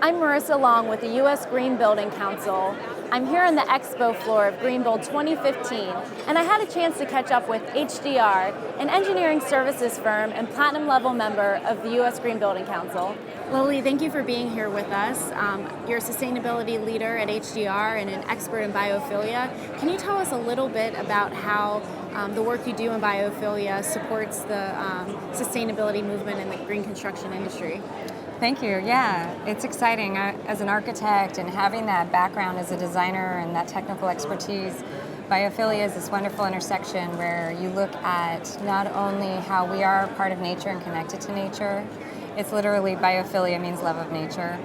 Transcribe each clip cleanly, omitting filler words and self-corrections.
I'm Marissa Long with the U.S. Greenbuilding Council. I'm here on the expo floor of Greenbuild 2015, and I had a chance to catch up with HDR, an engineering services firm and platinum level member of the U.S. Greenbuilding Council. Lily, thank you for being here with us. You're a sustainability leader at HDR and an expert in biophilia. Can you tell us a little bit about how the work you do in biophilia supports the sustainability movement in the green construction industry? Thank you. Yeah, it's exciting. As an architect and having that background as a designer and that technical expertise, biophilia is this wonderful intersection where you look at not only how we are part of nature and connected to nature, it's literally biophilia means love of nature,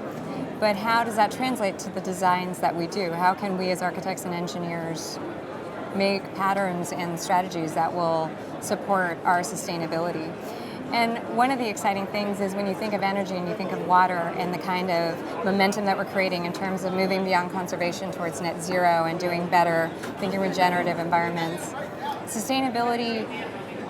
but how does that translate to the designs that we do? How can we as architects and engineers make patterns and strategies that will support our sustainability? And one of the exciting things is when you think of energy and you think of water and the kind of momentum that we're creating in terms of moving beyond conservation towards net zero and doing better, thinking regenerative environments. Sustainability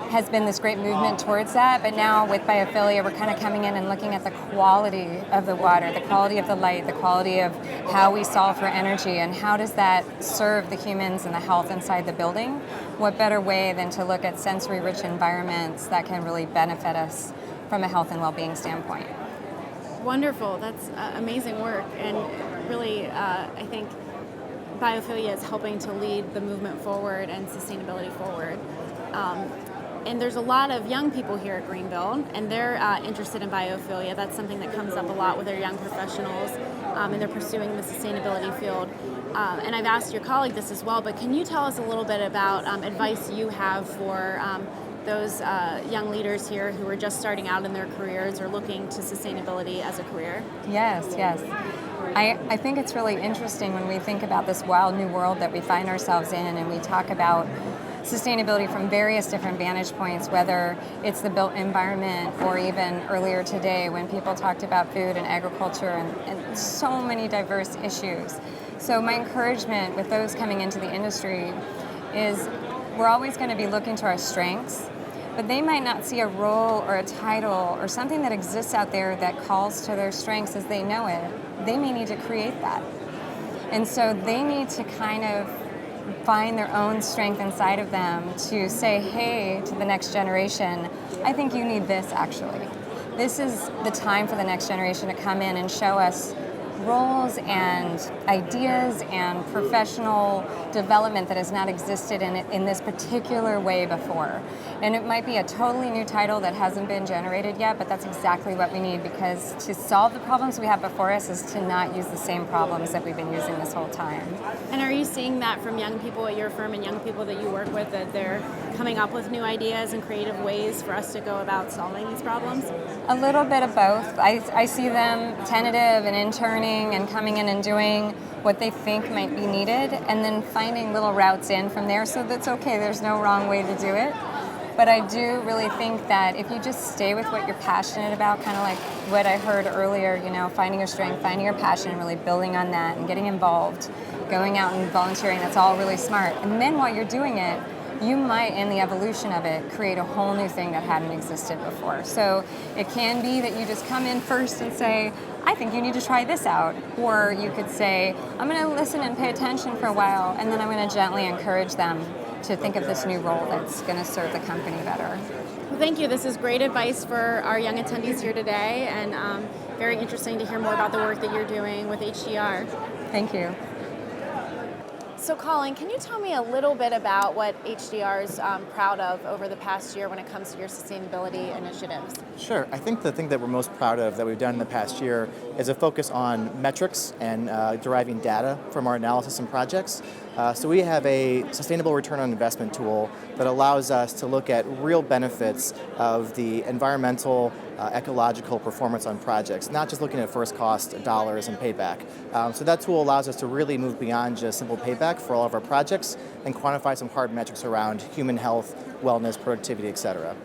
has been this great movement towards that, but now with biophilia, we're kind of coming in and looking at the quality of the water, the quality of the light, the quality of how we solve for energy, and how does that serve the humans and the health inside the building? What better way than to look at sensory-rich environments that can really benefit us from a health and well-being standpoint? Wonderful. That's amazing work, and really, I think biophilia is helping to lead the movement forward and sustainability forward. And there's a lot of young people here at Greenbuild, and they're interested in biophilia. That's something that comes up a lot with our young professionals, and they're pursuing the sustainability field. And I've asked your colleague this as well, but can you tell us a little bit about advice you have for those young leaders here who are just starting out in their careers or looking to sustainability as a career? Yes. I think it's really interesting when we think about this wild new world that we find ourselves in, and we talk about sustainability from various different vantage points, whether it's the built environment or even earlier today when people talked about food and agriculture and so many diverse issues. So my encouragement with those coming into the industry is we're always going to be looking to our strengths, but they might not see a role or a title or something that exists out there that calls to their strengths as they know it. They may need to create that. And so they need to kind of find their own strength inside of them to say, hey, to the next generation, I think you need this actually. This is the time for the next generation to come in and show us roles and ideas and professional development that has not existed in this particular way before. And it might be a totally new title that hasn't been generated yet, but that's exactly what we need, because to solve the problems we have before us is to not use the same problems that we've been using this whole time. And are you seeing that from young people at your firm and young people that you work with, that they're coming up with new ideas and creative ways for us to go about solving these problems? A little bit of both. I see them tentative and interning and coming in and doing what they think might be needed, and then finding little routes in from there. So that's okay, there's no wrong way to do it. But I do really think that if you just stay with what you're passionate about, kind of like what I heard earlier, finding your strength, finding your passion, and really building on that and getting involved, going out and volunteering, that's all really smart. And then while you're doing it, you might, in the evolution of it, create a whole new thing that hadn't existed before. So it can be that you just come in first and say, I think you need to try this out. Or you could say, I'm going to listen and pay attention for a while, and then I'm going to gently encourage them to think of this new role that's going to serve the company better. Well, thank you. This is great advice for our young attendees here today, and very interesting to hear more about the work that you're doing with HDR. Thank you. So Colin, can you tell me a little bit about what HDR is proud of over the past year when it comes to your sustainability initiatives? Sure. I think the thing that we're most proud of that we've done in the past year is a focus on metrics and deriving data from our analysis and projects. So we have a sustainable return on investment tool that allows us to look at real benefits of the environmental, ecological performance on projects, not just looking at first cost dollars and payback. So that tool allows us to really move beyond just simple payback for all of our projects and quantify some hard metrics around human health, wellness, productivity, et cetera.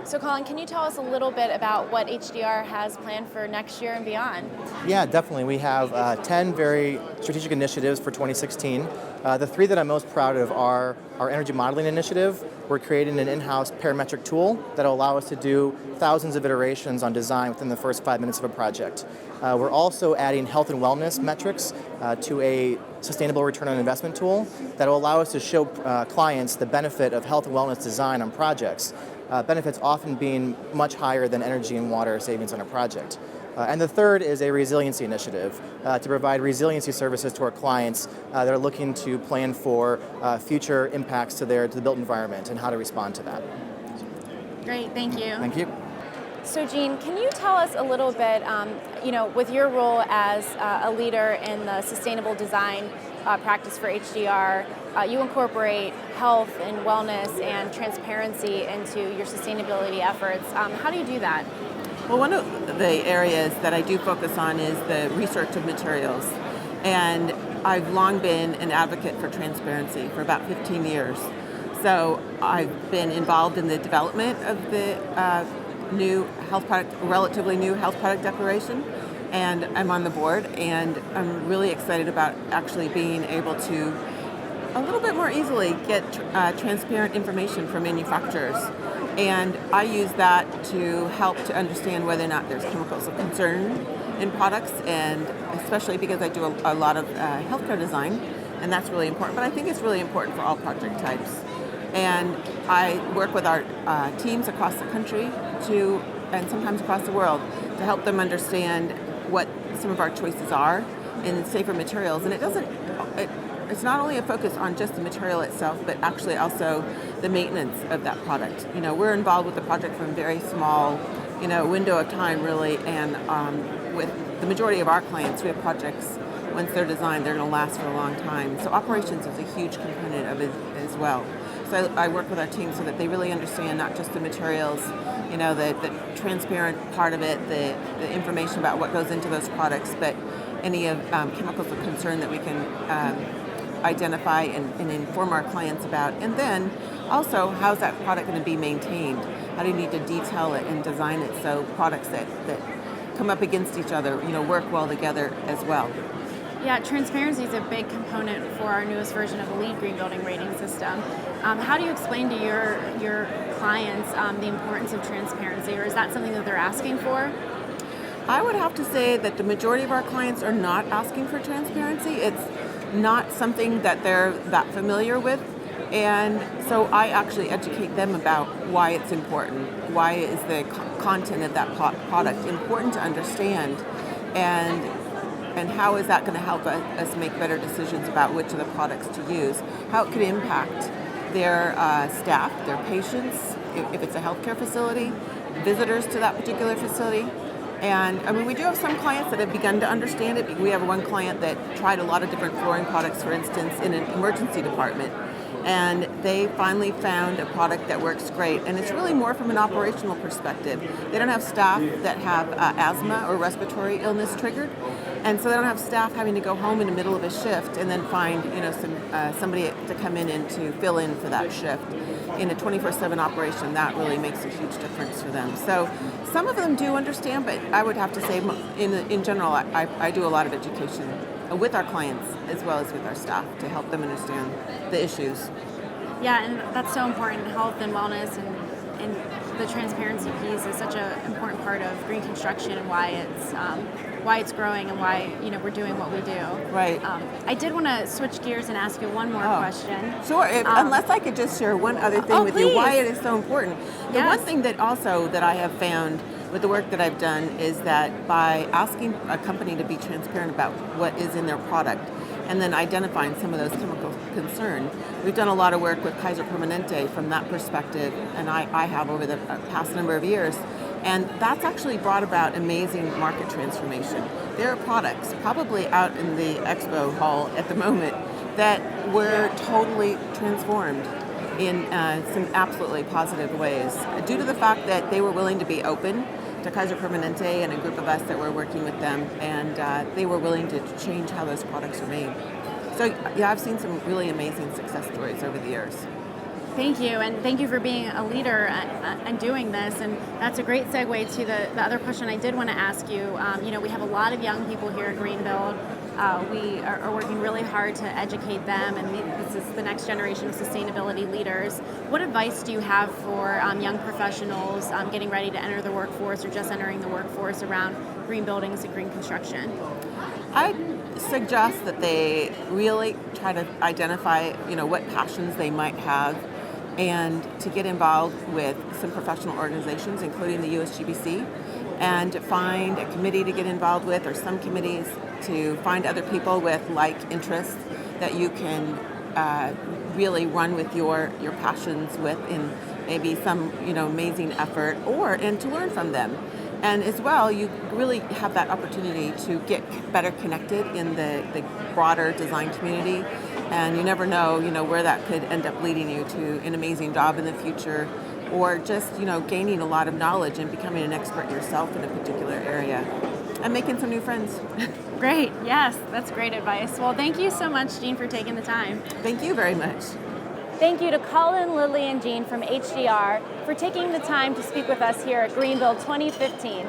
So Colin, can you tell us a little bit about what HDR has planned for next year and beyond? Yeah, definitely. We have 10 very strategic initiatives for 2016. The three that I'm most proud of are our energy modeling initiative. We're creating an in-house parametric tool that will allow us to do thousands of iterations on design within the first 5 minutes of a project. We're also adding health and wellness metrics to a sustainable return on investment tool that will allow us to show clients the benefit of health and wellness design on projects. Benefits often being much higher than energy and water savings on a project. And the third is a resiliency initiative to provide resiliency services to our clients that are looking to plan for future impacts to the built environment and how to respond to that. Great, thank you. Thank you. So Jean, can you tell us a little bit, with your role as a leader in the sustainable design practice for HDR, you incorporate health and wellness and transparency into your sustainability efforts. How do you do that? Well, one of the areas that I do focus on is the research of materials. And I've long been an advocate for transparency for about 15 years. So I've been involved in the development of the relatively new health product declaration, and I'm on the board, and I'm really excited about actually being able to a little bit more easily get transparent information from manufacturers. And I use that to help to understand whether or not there's chemicals of concern in products, and especially because I do a lot of healthcare design, and that's really important. But I think it's really important for all project types. And I work with our teams across the country and sometimes across the world to help them understand what some of our choices are in safer materials. And it's not only a focus on just the material itself, but actually also the maintenance of that product. We're involved with the project from a very small, window of time really, and with the majority of our clients, we have projects, once they're designed, they're going to last for a long time. So operations is a huge component of it as well. So I work with our team so that they really understand not just the materials, the transparent part of it, the information about what goes into those products, but any of chemicals of concern that we can identify and inform our clients about. And then also, how's that product going to be maintained? How do you need to detail it and design it so products that come up against each other, work well together as well? Yeah, transparency is a big component for our newest version of the LEED Green Building rating system. How do you explain to your clients the importance of transparency, or is that something that they're asking for? I would have to say that the majority of our clients are not asking for transparency. It's not something that they're that familiar with. And so I actually educate them about why it's important. Why is the content of that product important to understand? And how is that going to help us make better decisions about which of the products to use? How it could impact their staff, their patients, if it's a healthcare facility, visitors to that particular facility. And we do have some clients that have begun to understand it. We have one client that tried a lot of different flooring products, for instance, in an emergency department. And they finally found a product that works great. And it's really more from an operational perspective. They don't have staff that have asthma or respiratory illness triggered. And so they don't have staff having to go home in the middle of a shift and then find somebody to come in and to fill in for that shift. In a 24/7 operation, that really makes a huge difference for them. So some of them do understand, but I would have to say in general, I do a lot of education with our clients as well as with our staff to help them understand the issues. Yeah, and that's so important. Health and wellness and the transparency piece is such an important part of green construction and why it's growing and why we're doing what we do. Right. I did want to switch gears and ask you one more question. Sure. Unless I could just share one other thing with please. you, why it is so important. The Yes. one thing that I have found with the work that I've done is that by asking a company to be transparent about what is in their product and then identifying some of those chemicals of concern, we've done a lot of work with Kaiser Permanente from that perspective, and I have over the past number of years. And that's actually brought about amazing market transformation. There are products probably out in the expo hall at the moment that were totally transformed in some absolutely positive ways due to the fact that they were willing to be open to Kaiser Permanente and a group of us that were working with them, and they were willing to change how those products are made. So yeah, I've seen some really amazing success stories over the years. Thank you, and thank you for being a leader and doing this. And that's a great segue to the other question I did want to ask you. We have a lot of young people here at Greenbuild. We are working really hard to educate them, and this is the next generation of sustainability leaders. What advice do you have for young professionals getting ready to enter the workforce or just entering the workforce around green buildings and green construction? I suggest that they really try to identify, what passions they might have, and to get involved with some professional organizations, including the USGBC, and to find a committee to get involved with, or some committees, to find other people with like interests that you can really run with your passions with in maybe some amazing effort, and to learn from them. And as well, you really have that opportunity to get better connected in the broader design community, and you never know, where that could end up leading you to an amazing job in the future, or just, gaining a lot of knowledge and becoming an expert yourself in a particular area, and making some new friends. Great, yes, that's great advice. Well, thank you so much, Jean, for taking the time. Thank you very much. Thank you to Colin, Lily, and Jean from HDR for taking the time to speak with us here at Greenbuild 2015.